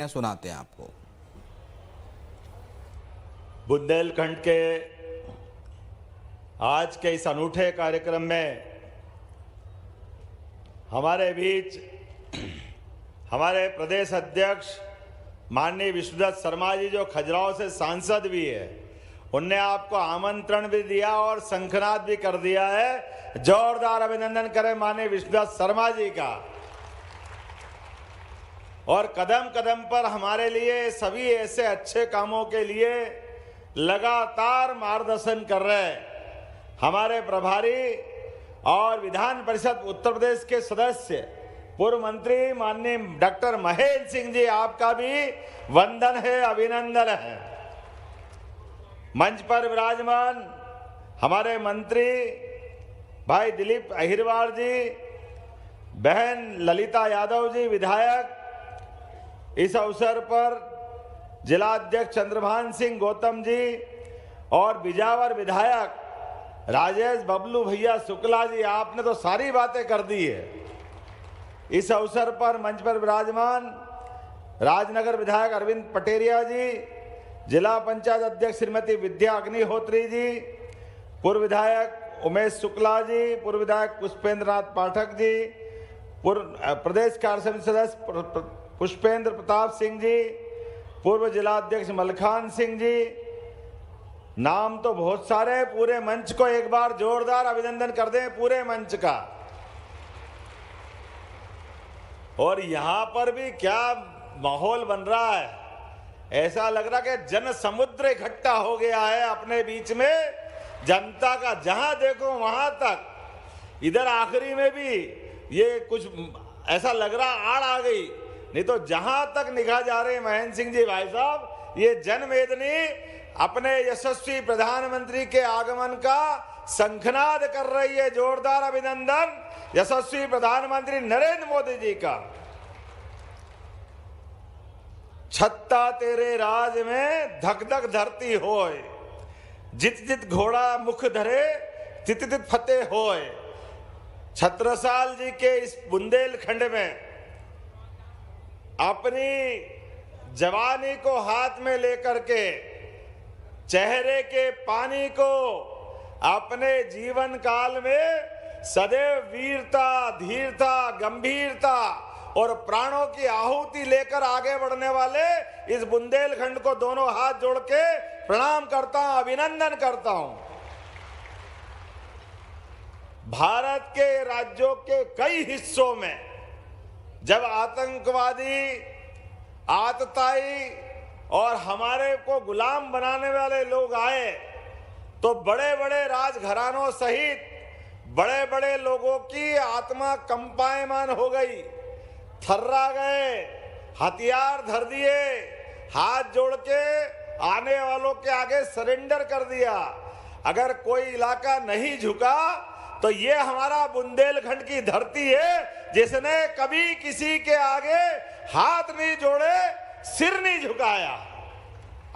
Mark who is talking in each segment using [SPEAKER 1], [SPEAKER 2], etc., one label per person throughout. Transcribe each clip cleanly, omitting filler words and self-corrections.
[SPEAKER 1] सुनाते हैं आपको।
[SPEAKER 2] बुंदेलखंड के आज के इस अनूठे कार्यक्रम में हमारे बीच हमारे प्रदेश अध्यक्ष माननीय विष्णुदत्त शर्मा जी, जो खजुराहो से सांसद भी है, उनने आपको आमंत्रण भी दिया और शंखनाद भी कर दिया है। जोरदार अभिनंदन करें माननीय विष्णुदत्त शर्मा जी का। और कदम कदम पर हमारे लिए सभी ऐसे अच्छे कामों के लिए लगातार मार्गदर्शन कर रहे हमारे प्रभारी और विधान परिषद उत्तर प्रदेश के सदस्य पूर्व मंत्री माननीय डॉक्टर महेंद्र सिंह जी, आपका भी वंदन है, अभिनंदन है। मंच पर विराजमान हमारे मंत्री भाई दिलीप अहिरवार जी, बहन ललिता यादव जी विधायक, इस अवसर पर जिला अध्यक्ष चंद्रभान सिंह गौतम जी और बिजावर विधायक राजेश बबलू भैया शुक्ला जी, आपने तो सारी बातें कर दी है। इस अवसर पर मंच पर विराजमान राजनगर विधायक अरविंद पटेरिया जी, जिला पंचायत अध्यक्ष श्रीमती विद्या अग्निहोत्री जी, पूर्व विधायक उमेश शुक्ला जी, पूर्व विधायक पुष्पेंद्र नाथ पाठक जी, पूर्व प्रदेश कार्य समिति सदस्य पुष्पेंद्र प्रताप सिंह जी, पूर्व जिला अध्यक्ष मलखान सिंह जी, नाम तो बहुत सारे। पूरे मंच को एक बार जोरदार अभिनंदन कर दें, पूरे मंच का। और यहां पर भी क्या माहौल बन रहा है, ऐसा लग रहा कि जन समुद्र इकट्ठा हो गया है अपने बीच में, जनता का जहां देखो वहां तक। इधर आखिरी में भी ये कुछ ऐसा लग रहा आड़ आ गई, नहीं तो जहां तक निगाह जा रहे महेंद्र सिंह जी भाई साहब, ये जनमेदनी अपने यशस्वी प्रधानमंत्री के आगमन का शंखनाद कर रही है। जोरदार अभिनंदन यशस्वी प्रधानमंत्री नरेंद्र मोदी जी का। छत्ता तेरे राज में धक धक धरती होय, जित जित घोड़ा मुख धरे तित तित फतेह होय। छत्रसाल जी के इस बुंदेलखंड में अपनी जवानी को हाथ में लेकर के, चेहरे के पानी को अपने जीवन काल में सदैव वीरता, धीरता, गंभीरता और प्राणों की आहुति लेकर आगे बढ़ने वाले इस बुंदेलखंड को दोनों हाथ जोड़ के प्रणाम करता हूं, अभिनंदन करता हूं। भारत के राज्यों के कई हिस्सों में जब आतंकवादी, आतताई और हमारे को गुलाम बनाने वाले लोग आए, तो बड़े बड़े राजघरानों सहित बड़े बड़े लोगों की आत्मा कंपायमान हो गई, थर्रा गए, हथियार धर दिए, हाथ जोड़ के आने वालों के आगे सरेंडर कर दिया। अगर कोई इलाका नहीं झुका तो ये हमारा बुंदेलखंड की धरती है, जिसने कभी किसी के आगे हाथ नहीं जोड़े, सिर नहीं झुकाया।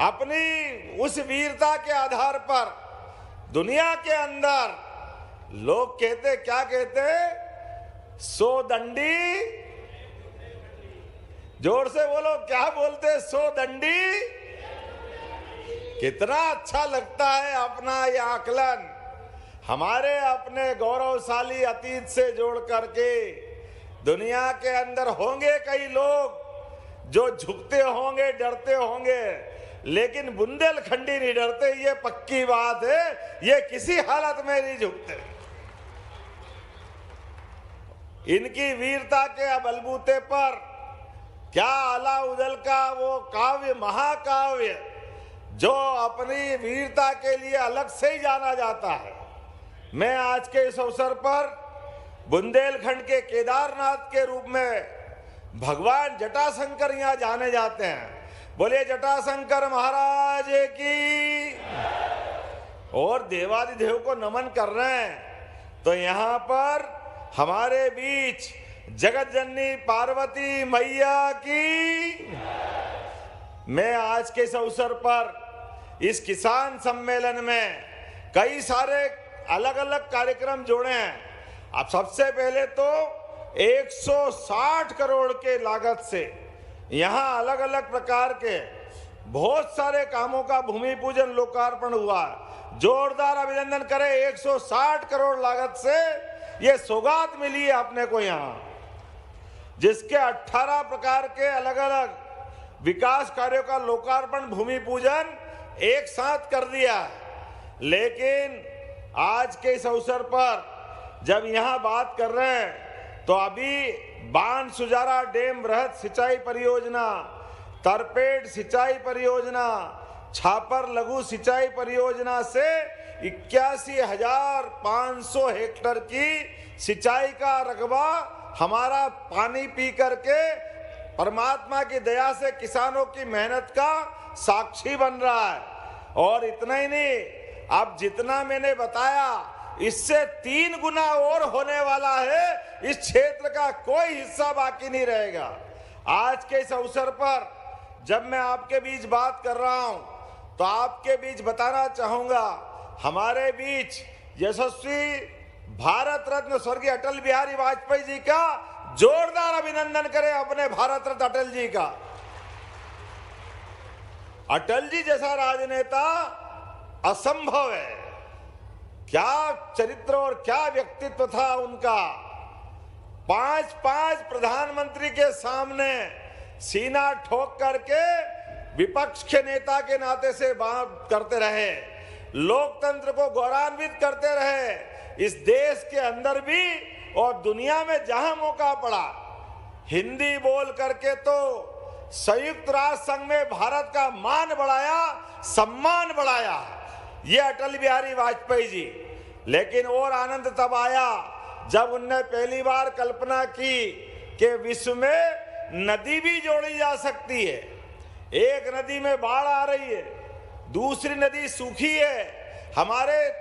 [SPEAKER 2] अपनी उस वीरता के आधार पर दुनिया के अंदर लोग कहते, क्या कहते, 100 दंडी, जोर से बोलो, क्या बोलते, 100 दंडी। कितना अच्छा लगता है अपना यह आकलन, हमारे अपने गौरवशाली अतीत से जोड़ करके। दुनिया के अंदर होंगे कई लोग जो झुकते होंगे, डरते होंगे, लेकिन बुंदेलखंडी नहीं डरते, ये पक्की बात है। ये किसी हालत में नहीं झुकते। इनकी वीरता के बलबूते पर क्या अलाउद्दीन का वो काव्य, महाकाव्य, जो अपनी वीरता के लिए अलग से ही जाना जाता है। मैं आज के इस अवसर पर बुंदेलखंड के केदारनाथ के रूप में भगवान जटाशंकर यहाँ जाने जाते हैं। बोलिए जटाशंकर महाराज की। और देवादिदेव को नमन कर रहे हैं। तो यहाँ पर हमारे बीच जगत जननी पार्वती मैया की। मैं आज के इस अवसर पर इस किसान सम्मेलन में कई सारे अलग अलग कार्यक्रम जोड़े हैं। अब सबसे पहले तो 160 करोड़ के लागत से यहाँ अलग अलग प्रकार के बहुत सारे कामों का भूमि पूजन लोकार्पण हुआ। जोरदार अभिनंदन करें। 160 करोड़ लागत से ये सौगात मिली है अपने को यहाँ, जिसके 18 प्रकार के अलग अलग विकास कार्यों का लोकार्पण भूमि पूजन एक साथ कर दिया। लेकिन आज के इस अवसर पर जब यहाँ बात कर रहे हैं तो अभी बांध सुजारा डैम बृहद सिंचाई परियोजना, तरपेट सिंचाई परियोजना, छापर लघु सिंचाई परियोजना से 81,500 हेक्टेयर की सिंचाई का रकबा हमारा पानी पी करके परमात्मा की दया से किसानों की मेहनत का साक्षी बन रहा है। और इतना ही नहीं, अब जितना मैंने बताया इससे 3 गुना और होने वाला है। इस क्षेत्र का कोई हिस्सा बाकी नहीं रहेगा। आज के इस अवसर पर जब मैं आपके बीच बात कर रहा हूं तो आपके बीच बताना चाहूंगा, हमारे बीच यशस्वी भारत रत्न स्वर्गीय अटल बिहारी वाजपेयी जी का जोरदार अभिनंदन करें अपने भारत रत्न अटल जी का। अटल जी जैसा राजनेता असंभव है। क्या चरित्र और क्या व्यक्तित्व था उनका। 5 प्रधानमंत्री के सामने सीना ठोक करके विपक्ष के नेता के नाते से बात करते रहे, लोकतंत्र को गौरवान्वित करते रहे। इस देश के अंदर भी और दुनिया में जहां मौका पड़ा हिंदी बोल करके तो संयुक्त राष्ट्र संघ में भारत का मान बढ़ाया, सम्मान बढ़ाया, ये अटल बिहारी वाजपेयी जी। लेकिन और आनंद तब आया जब उनने पहली बार कल्पना की कि विश्व में नदी भी जोड़ी जा सकती है। एक नदी में बाढ़ आ रही है, दूसरी नदी सूखी है, हमारे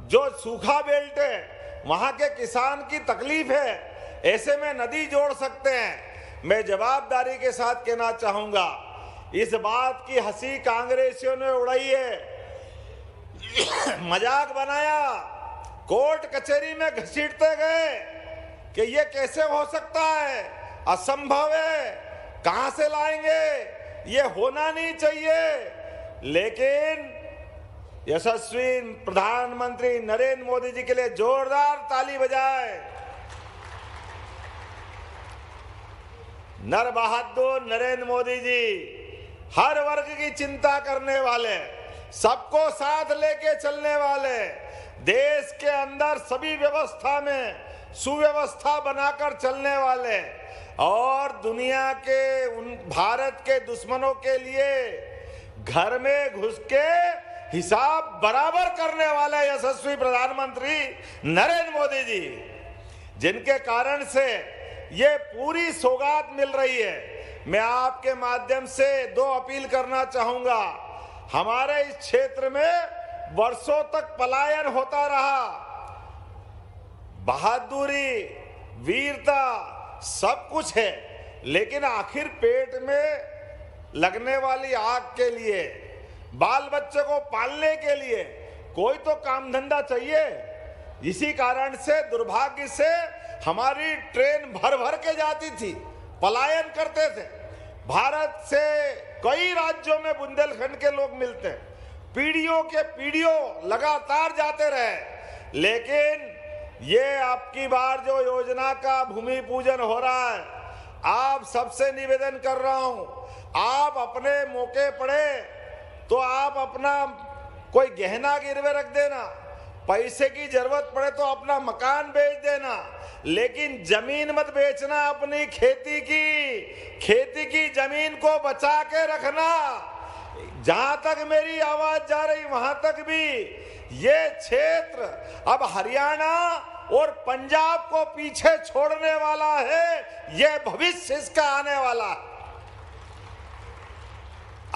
[SPEAKER 2] जो सूखा बेल्ट है वहां के किसान की तकलीफ है, ऐसे में नदी जोड़ सकते हैं। मैं जवाबदारी के साथ कहना चाहूंगा, इस बात की हंसी कांग्रेसियों ने उड़ाई है, मजाक बनाया, कोर्ट कचहरी में घसीटते गए कि ये कैसे हो सकता है, असंभव है, कहां से लाएंगे, ये होना नहीं चाहिए। लेकिन यशस्वी प्रधानमंत्री नरेंद्र मोदी जी के लिए जोरदार ताली बजाए। नर बहादुर नरेंद्र मोदी जी हर वर्ग की चिंता करने वाले, सबको साथ लेके चलने वाले, देश के अंदर सभी व्यवस्था में सुव्यवस्था बनाकर चलने वाले और दुनिया के उन भारत के दुश्मनों के लिए घर में घुस के हिसाब बराबर करने वाले यशस्वी प्रधानमंत्री नरेंद्र मोदी जी, जिनके कारण से ये पूरी सौगात मिल रही है। मैं आपके माध्यम से 2 अपील करना चाहूंगा। हमारे इस क्षेत्र में वर्षों तक पलायन होता रहा, बहादुरी, वीरता सब कुछ है, लेकिन आखिर पेट में लगने वाली आग के लिए, बाल बच्चे को पालने के लिए कोई तो काम धंधा चाहिए। इसी कारण से दुर्भाग्य से हमारी ट्रेन भर भर के जाती थी, पलायन करते थे। भारत से कई राज्यों में बुंदेलखंड के लोग मिलते हैं, पीढ़ियों के पीढ़ियों लगातार जाते रहे। लेकिन ये आपकी बार जो योजना का भूमि पूजन हो रहा है, आप सबसे निवेदन कर रहा हूं, आप अपने मौके पड़े तो आप अपना कोई गहना गिरवे रख देना, पैसे की जरूरत पड़े तो अपना मकान बेच देना, लेकिन जमीन मत बेचना। अपनी खेती की जमीन को बचा के रखना। जहां तक मेरी आवाज जा रही वहां तक भी ये क्षेत्र अब हरियाणा और पंजाब को पीछे छोड़ने वाला है, ये भविष्य इसका आने वाला है।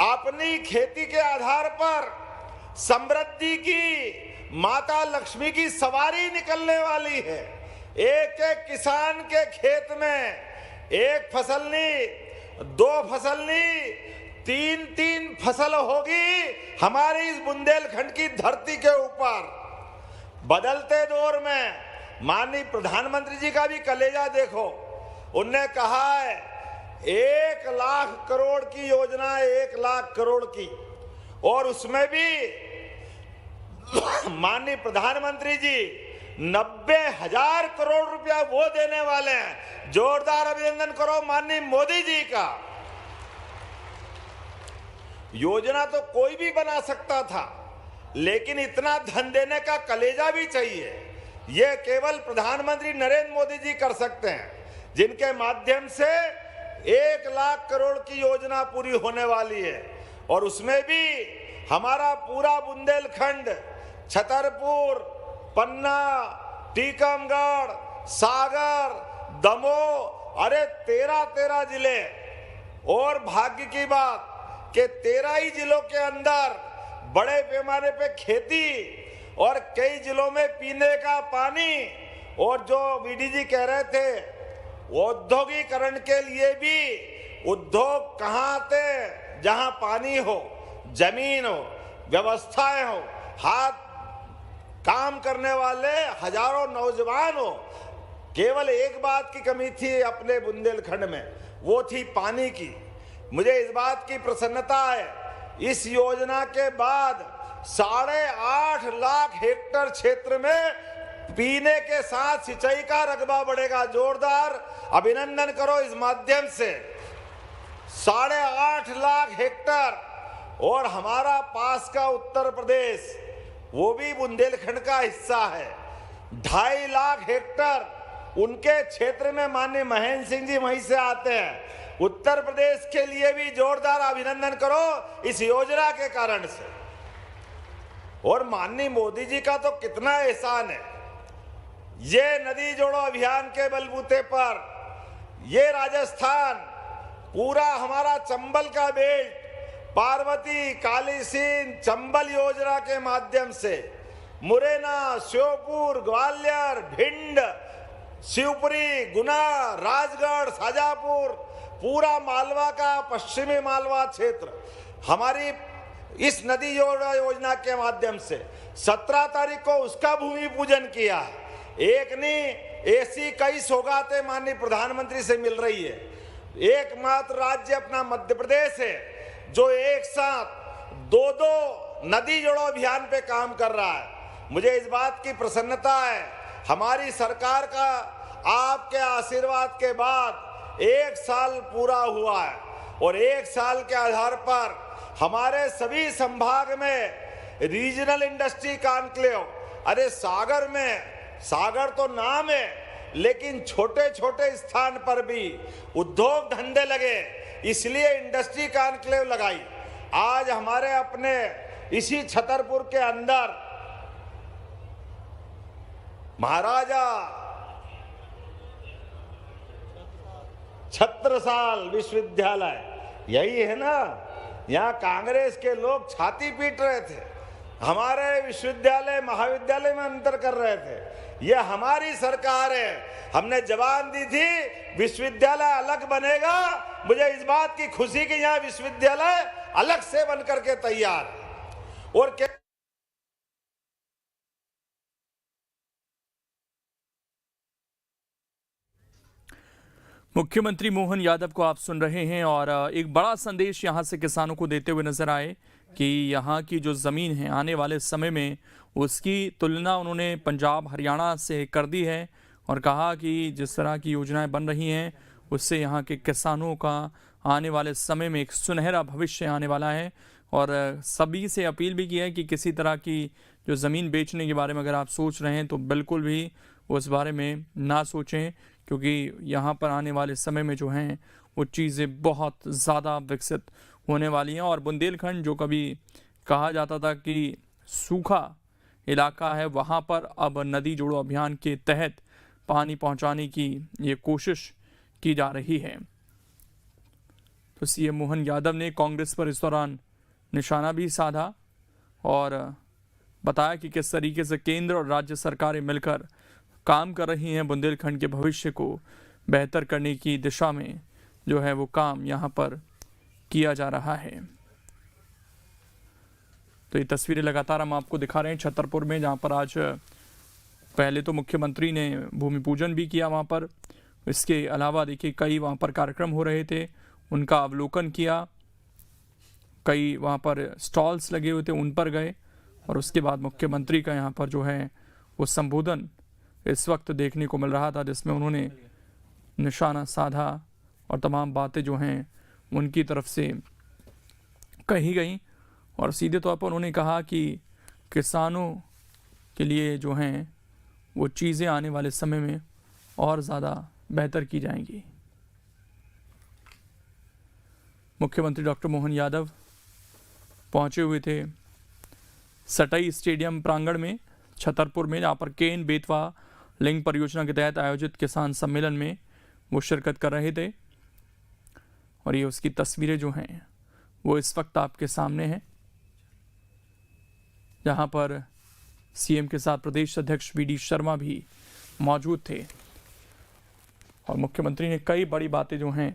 [SPEAKER 2] अपनी खेती के आधार पर समृद्धि की माता लक्ष्मी की सवारी निकलने वाली है। एक एक किसान के खेत में 1 फसल नहीं, 2 फसल नहीं, 3 फसल होगी हमारी इस बुंदेलखंड की धरती के ऊपर। बदलते दौर में माननीय प्रधानमंत्री जी का भी कलेजा देखो, उनने कहा है 1 लाख करोड़ की योजना है, 1 लाख करोड़ की, और उसमें भी माननीय प्रधानमंत्री जी 90,000 करोड़ रुपया वो देने वाले हैं। जोरदार अभिनंदन करो माननीय मोदी जी का। योजना तो कोई भी बना सकता था, लेकिन इतना धन देने का कलेजा भी चाहिए। ये केवल प्रधानमंत्री नरेंद्र मोदी जी कर सकते हैं, जिनके माध्यम से 1 लाख करोड़ की योजना पूरी होने वाली है। और उसमें भी हमारा पूरा बुंदेलखंड, छतरपुर, पन्ना, टीकमगढ़, सागर, दमोह, अरे 13 जिले, और भाग्य की बात कि 13 ही जिलों के अंदर बड़े पैमाने पे खेती और कई जिलों में पीने का पानी, और जो वीडीजी कह रहे थे औद्योगिकरण के लिए भी उद्योग कहाँ आते, जहां पानी हो, जमीन हो, व्यवस्थाएं हो, हाथ काम करने वाले हजारों नौजवान हो। केवल एक बात की कमी थी अपने बुंदेलखंड में, वो थी पानी की। मुझे इस बात की प्रसन्नता है, इस योजना के बाद 8.5 लाख हेक्टेयर क्षेत्र में पीने के साथ सिंचाई का रकबा बढ़ेगा। जोरदार अभिनंदन करो इस माध्यम से। 8.5 लाख हेक्टेयर, और हमारा पास का उत्तर प्रदेश, वो भी बुंदेलखंड का हिस्सा है, 2.5 लाख हेक्टेयर उनके क्षेत्र में। माननीय महेंद्र सिंह जी वहीं से आते हैं। उत्तर प्रदेश के लिए भी जोरदार अभिनंदन करो इस योजना के कारण से। और माननीय मोदी जी का तो कितना एहसान है, ये नदी जोड़ो अभियान के बलबूते पर ये राजस्थान, पूरा हमारा चंबल का बेल्ट, पार्वती, काली सिंध, चंबल योजना के माध्यम से मुरैना, श्योपुर, ग्वालियर, भिंड, शिवपुरी, गुना, राजगढ़, शाजापुर, पूरा मालवा का पश्चिमी मालवा क्षेत्र हमारी इस नदी जोड़ो योजना के माध्यम से 17 तारीख को उसका भूमि पूजन किया है। एक नहीं, ऐसी कई सौगातें माननीय प्रधानमंत्री से मिल रही है। एकमात्र राज्य अपना मध्य प्रदेश है जो एक साथ 2 नदी जोड़ो अभियान पे काम कर रहा है। मुझे इस बात की प्रसन्नता है, हमारी सरकार का आपके आशीर्वाद के बाद 1 साल पूरा हुआ है, और 1 साल के आधार पर हमारे सभी संभाग में रीजनल इंडस्ट्री कॉन्क्लेव, अरे सागर में, सागर तो नाम है, लेकिन छोटे छोटे स्थान पर भी उद्योग धंधे लगे, इसलिए इंडस्ट्री कॉन्क्लेव लगाई। आज हमारे अपने इसी छतरपुर के अंदर महाराजा छत्रसाल विश्वविद्यालय, यही है ना, यहाँ कांग्रेस के लोग छाती पीट रहे थे, हमारे विश्वविद्यालय महाविद्यालय में अंतर कर रहे थे। ये हमारी सरकार है, हमने जवान दी थी विश्वविद्यालय अलग बनेगा। मुझे इस बात की खुशी कि यहाँ विश्वविद्यालय अलग से बन करके तैयार है। और
[SPEAKER 1] मुख्यमंत्री मोहन यादव को आप सुन रहे हैं, और एक बड़ा संदेश यहां से किसानों को देते हुए नजर आए कि यहां की जो ज़मीन है आने वाले समय में उसकी तुलना उन्होंने पंजाब हरियाणा से कर दी है, और कहा कि जिस तरह की योजनाएं बन रही हैं उससे यहाँ के किसानों का आने वाले समय में एक सुनहरा भविष्य आने वाला है। और सभी से अपील भी की है कि किसी तरह की जो ज़मीन बेचने के बारे में अगर आप सोच रहे हैं तो बिल्कुल भी उस बारे में ना सोचें, क्योंकि यहाँ पर आने वाले समय में जो हैं वो चीज़ें बहुत ज़्यादा विकसित होने वाली हैं। और बुंदेलखंड जो कभी कहा जाता था कि सूखा इलाका है, वहाँ पर अब नदी जोड़ो अभियान के तहत पानी पहुँचाने की ये कोशिश की जा रही है। तो सीएम मोहन यादव ने कांग्रेस पर इस दौरान निशाना भी साधा और बताया कि किस तरीके से केंद्र और राज्य सरकारें मिलकर काम कर रही हैं बुंदेलखंड के भविष्य को बेहतर करने की दिशा में जो है वो काम यहाँ पर किया जा रहा है। तो ये तस्वीरें लगातार हम आपको दिखा रहे हैं छतरपुर में, जहाँ पर आज पहले तो मुख्यमंत्री ने भूमि पूजन भी किया वहाँ पर, इसके अलावा देखिए कई वहाँ पर कार्यक्रम हो रहे थे, उनका अवलोकन किया, कई वहाँ पर स्टॉल्स लगे हुए थे उन पर गए और उसके बाद मुख्यमंत्री का यहाँ पर जो है वो संबोधन इस वक्त देखने को मिल रहा था, जिसमें उन्होंने निशाना साधा और तमाम बातें जो हैं उनकी तरफ से कही गई और सीधे तौर पर उन्होंने कहा कि किसानों के लिए जो हैं वो चीज़ें आने वाले समय में और ज़्यादा बेहतर की जाएंगी। मुख्यमंत्री डॉक्टर मोहन यादव पहुंचे हुए थे सटाई स्टेडियम प्रांगण में छतरपुर में, जहाँ पर केन बेतवा लिंक परियोजना के तहत आयोजित किसान सम्मेलन में वो शिरकत कर रहे थे और ये उसकी तस्वीरें जो हैं वो इस वक्त आपके सामने हैं, जहाँ पर सीएम के साथ प्रदेश अध्यक्ष वीडी शर्मा भी मौजूद थे और मुख्यमंत्री ने कई बड़ी बातें जो हैं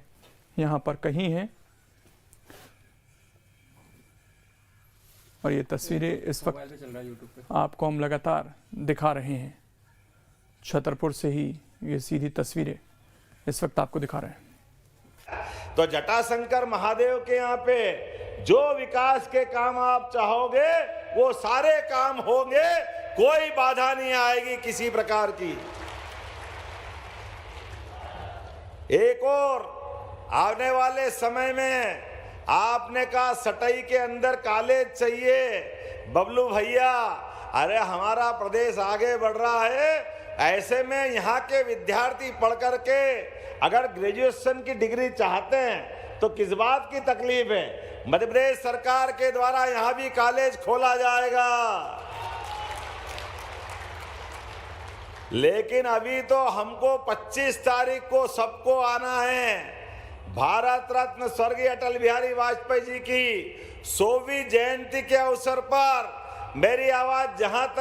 [SPEAKER 1] यहाँ पर कही हैं और ये तस्वीरें इस वक्त आपको हम लगातार दिखा रहे हैं। छतरपुर से ही ये सीधी तस्वीरें इस वक्त आपको दिखा रहे हैं।
[SPEAKER 2] तो जटाशंकर महादेव के यहाँ पे जो विकास के काम आप चाहोगे वो सारे काम होंगे, कोई बाधा नहीं आएगी किसी प्रकार की। एक और आने वाले समय में आपने कहा सटाई के अंदर कॉलेज चाहिए, बबलू भैया, अरे हमारा प्रदेश आगे बढ़ रहा है, ऐसे में यहाँ के विद्यार्थी पढ़ करके अगर ग्रेजुएशन की डिग्री चाहते हैं तो किस बात की तकलीफ है। मध्य प्रदेश सरकार के द्वारा यहाँ भी कॉलेज खोला जाएगा। लेकिन अभी तो हमको 25 तारीख को सबको आना है। भारत रत्न स्वर्गीय अटल बिहारी वाजपेयी जी की 100वीं जयंती के अवसर पर मेरी आवाज जहां तक